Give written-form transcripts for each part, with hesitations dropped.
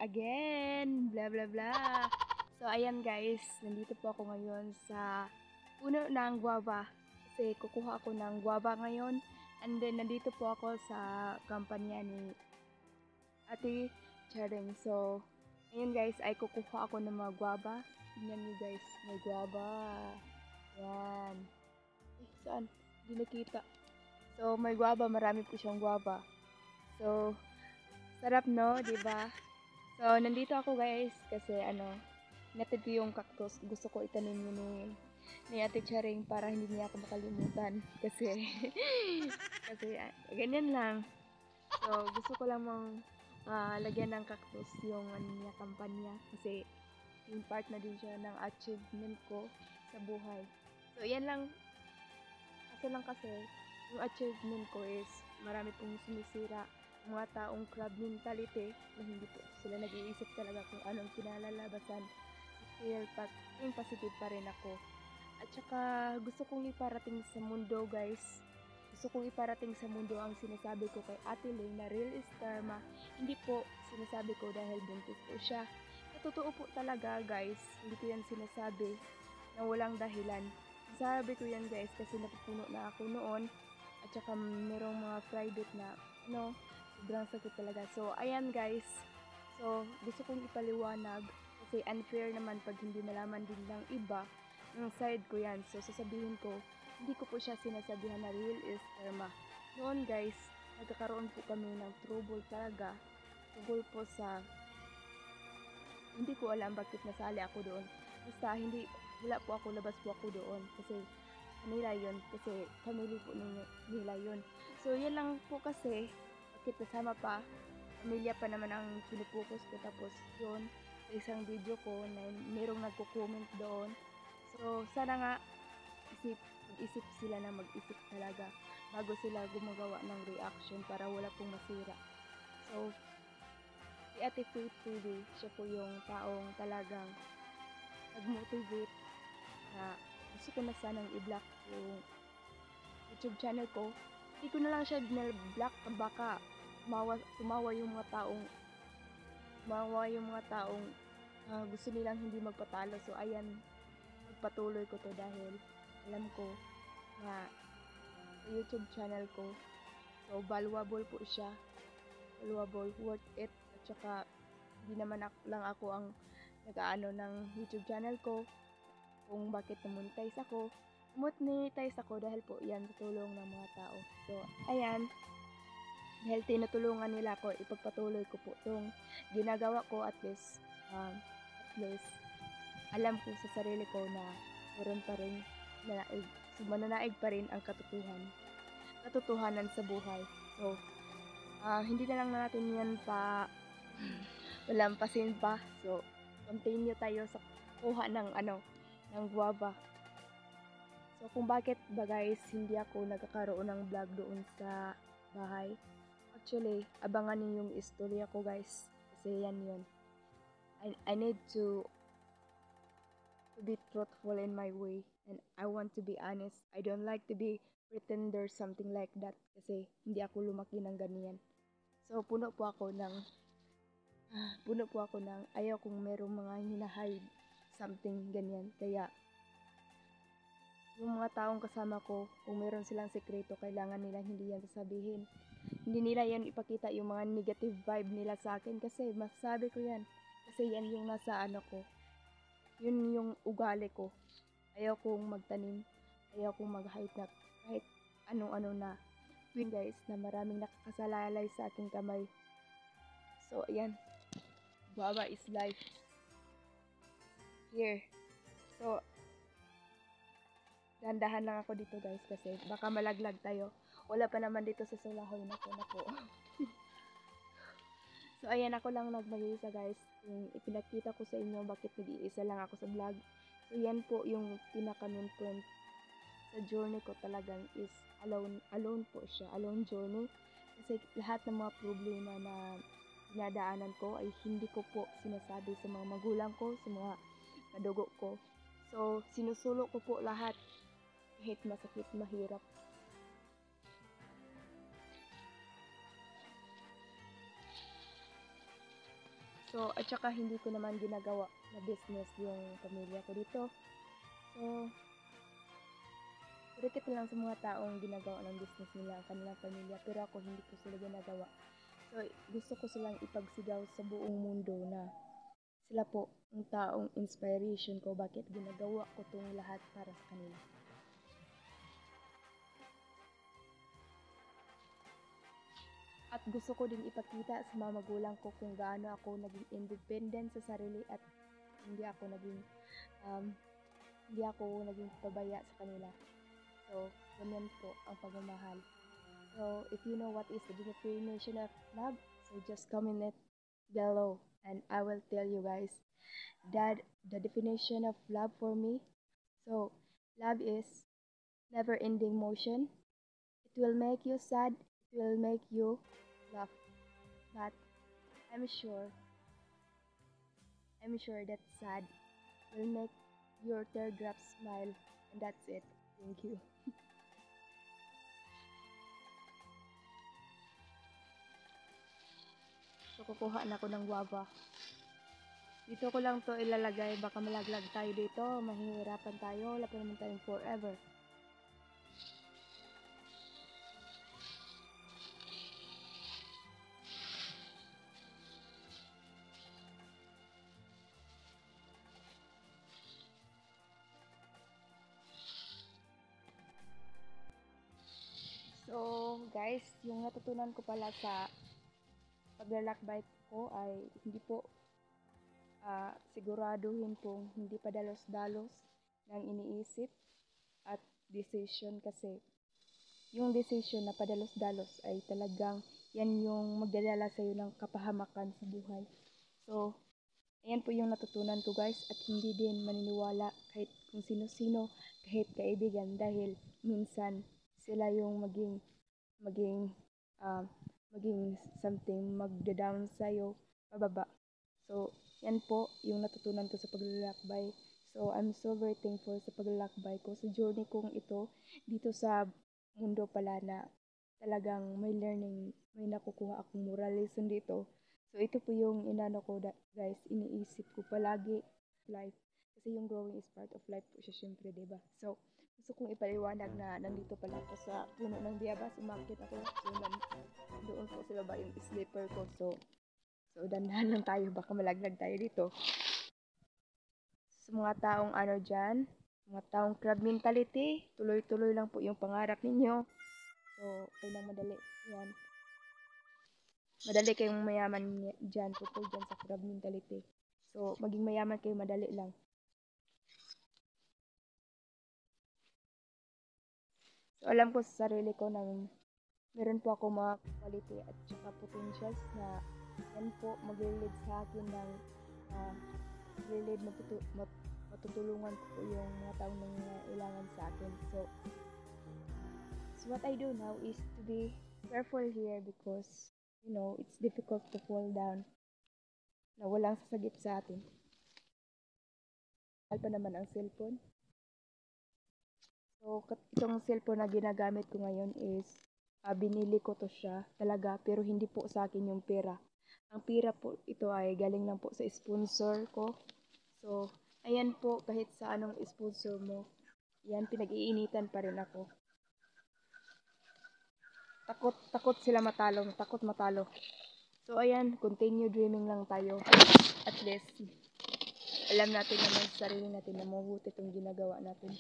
again, blah blah blah. So ayan guys, nandito po ako ngayon sa puno ng guava. Kasi kukuha ako ng guava ngayon. And then nandito po ako sa kampanya ni Ate Charing. So ayun guys, ay kukuha ako ng mga guava. Tingnan niyo guys, may guava. Yan. Saan? Hindi nakita. So may guava, marami po siyang guava. So sarap no, 'di ba? So nandito ako guys kasi natid ko yung cactus. Gusto ko itanim yun ni Ate Charing para hindi niya ako makalimutan kasi kasi ganyan lang. So gusto ko lang lagyan ng cactus yung niya kampanya kasi yung part na din siya ng achievement ko sa buhay. So yan lang. Kasi yung achievement ko is marami pong sumisira mga taong crab mentality na hindi po sila nag-iisip talaga kung anong kinalalabasan. Still, yung positive pa rin ako. At saka gusto kong iparating sa mundo guys. Gusto kong iparating sa mundo ang sinasabi ko kay Ate Ling na real is karma. Hindi po sinasabi ko dahil buntis ko siya. Totoo po talaga guys. Hindi ko yan sinasabi na walang dahilan. Sabi ko yan guys kasi napupuno na ako noon. At saka merong mga private na sobrang sakit talaga. So, ayan guys. So, gusto kong ipaliwanag kasi unfair naman pag hindi malaman din ng iba ng side ko yan. So, sasabihin ko, hindi ko po siya sinasabihan na real is karma. Noon guys, nagkakaroon po kami ng trouble talaga. Tungkol po sa, hindi ko alam bakit nasali ako doon. Basta wala po ako, labas po ako doon. Kasi kanila yun. Kasi family po nila yun. So, yan lang po kasi bakit kasama pa, pamilya pa naman ang pinupokus ko. Tapos yun, sa isang video ko na merong nagko-comment doon. So sana nga mag-isip sila na mag-isip talaga bago sila gumagawa ng reaction para wala pong masira. So si Ate Faith TV, siya po yung taong talagang nag-motivate na gusto ko na sanang i-block yung YouTube channel ko. Hindi ko na lang siya binal-block, baka tumawa yung mga taong gusto nilang hindi magpatalo. So ayan, magpatuloy ko to dahil alam ko na sa YouTube channel ko, so valuable po siya, valuable, worth it. At saka hindi naman lang ako ang nag-aano ng YouTube channel ko kung bakit na-monetize ako. Monetize ako dahil po yan sa tulong ng mga tao. So ayan, dahil tinutulungan nila ako, ipagpatuloy ko po itong ginagawa ko. At least alam ko sa sarili ko na meron pa rin mananaig pa rin ang katotohanan sa buhay. So hindi na lang natin yan palampasin pa. So continue tayo sa kuha ng guava. So kung bakit ba guys hindi ako nagkakaroon ng vlog doon sa bahay, actually abangan niyo yung istorya ko guys, kasi yan yun. I need to be truthful in my way, and I want to be honest. I don't like to be pretender, something like that, kasi hindi ako lumaki ng ganyan. So puno po ako ng ayaw kung merong mga hinahide something ganyan. Kaya yung mga taong kasama ko, kung meron silang sekreto, kailangan nila hindi yan sasabihin. Hindi nila yan ipakita yung mga negative vibe nila sa akin, kasi masasabi ko yan. Kasi yan yung nasa ko. Yun yung ugali ko. Ayaw kong magtanim. Ayaw kong mag-hide na kahit anong-ano na. Yun guys, na maraming nakakasalalay sa aking kamay. So ayan, guava is life. Here. So dahan-dahan lang ako dito guys kasi baka malaglag tayo. Wala pa naman dito sa sulahoy na po. So ayan, ako lang nagmag-iisa guys. Yung ipinakita ko sa inyo bakit nag-iisa lang ako sa vlog. So yan po yung pinaka-main point sa journey ko talagang is alone po siya. Alone journey. Kasi lahat ng mga problema na dinadaanan ko ay hindi ko po sinasabi sa mga magulang ko, sa mga kadugo ko. So sinusulo ko po lahat kahit masakit, mahirap. So, at saka hindi ko naman ginagawa na business yung pamilya ko dito. So, kurikit lang sa mga taong ginagawa ng business nila ang kanilang pamilya, pero ako hindi ko sila ginagawa. So, gusto ko silang ipagsigaw sa buong mundo na sila po ang taong inspiration ko, bakit ginagawa ko tong lahat para sa kanila. At gusto ko din ipakita sa mga magulang ko kung gaano ako naging independent sa sarili at hindi ako naging um, hindi ako naging pabaya sa kanila. So, ganyan po ang pagmamahal. So, if you know what is the definition of love, so just comment it below and I will tell you guys that the definition of love for me. So, love is never-ending motion. It will make you sad, it will make you laugh, but I'm sure, I'm sure that sad will make your teardrops smile, and that's it. Thank you. So, kukuha na ako ng guava. Dito ko lang to ilalagay, baka malaglag tayo dito, mahihirapan tayo, wala pa naman tayong forever. So, guys, yung natutunan ko pala sa paglalakbay ko ay hindi po siguraduhin pong hindi padalos-dalos ng iniisip at decision kasi yung decision na padalos-dalos ay talagang yan yung magdadala sa'yo ng kapahamakan sa buhay. So, ayan po yung natutunan ko guys at hindi din maniniwala kahit kung sino-sino, kahit kaibigan dahil minsan sila yung maging uh, maging something magda-down sa'yo pababa. So, yan po yung natutunan ko sa paglalakbay. So, I'm so very thankful sa paglalakbay ko, sa journey kong ito, dito sa mundo pala na talagang may learning, may nakukuha akong moral lesson dito. So, ito po yung inano ko, guys, iniisip ko palagi life. Kasi yung growing is part of life po siya, syempre, diba? So, gusto kong ipaliwanag na nandito pala ako sa puno ng biyabas, umakit ako. So, doon po sa baba yung sleeper ko. So, dandahan lang tayo, baka malaglag tayo dito. Sa mga taong ano dyan, mga taong crab mentality, tuloy-tuloy lang po yung pangarap ninyo. So, okay lang madali. Yan. Madali kayong mayaman dyan, tungkol dyan sa crab mentality. So, maging mayaman kayo, madali lang. So, alam ko sa sarili ko na meron po ako mga quality at saka potentials na yan po mag-lead sa akin ng mag-lead, matutulungan ko po yung mga taong nangangailangan sa akin. So what I do now is to be careful here because, you know, it's difficult to fall down na walang sasagip sa atin. Mahal pa naman ang cellphone. So, itong cellphone na ginagamit ko ngayon is binili ko to siya talaga pero hindi po sa akin yung pera. Ang pera po ito ay galing lang po sa sponsor ko. So, ayan po kahit sa anong sponsor mo, yan pinag-iinitan pa rin ako. Takot sila matalo, takot matalo. So, ayan, continue dreaming lang tayo. At least, alam natin naman sa sarili natin na mabuti itong ginagawa natin.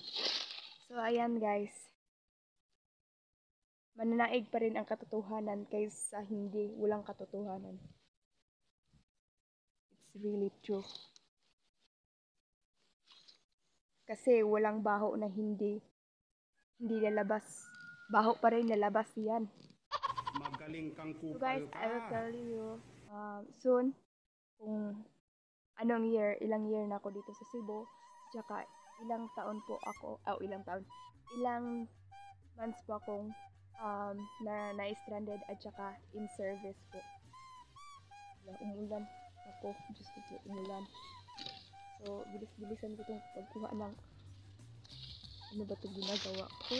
So, ayan guys. Mananaig pa rin ang katotohanan kaysa hindi, walang katotohanan. It's really true. Kasi walang baho na hindi lalabas. Baho pa rin lalabas yan. Magaling kang kupal. So guys, I will tell you soon kung anong year, ilang year na ako dito sa Cebu. Tsaka ilang taon po ako, ilang months po akong na-stranded at saka in service po. Umulan ako, Diyos ko po, umulan. So, bilis-bilisan ko itong pagkuha ng ano ba itong ginagawa ko.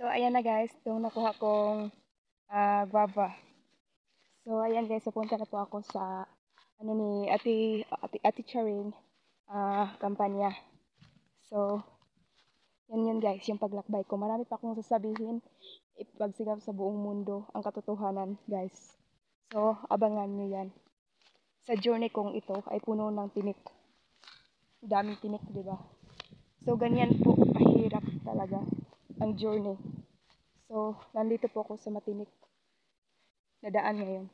So, ayan na guys, itong nakuha kong guava. So, ayan guys, pupunta na po ako sa ano ni Ate Charing kampanya. So, yan guys, yung paglakbay ko. Marami pa akong sasabihin, ipagsigap sa buong mundo ang katotohanan guys. So, abangan nyo yan. Sa journey kong ito ay puno ng tinik. Daming tinik, di ba? So, ganyan po kahirap talaga ang journey. So, nandito po ako sa matinik na daan ngayon.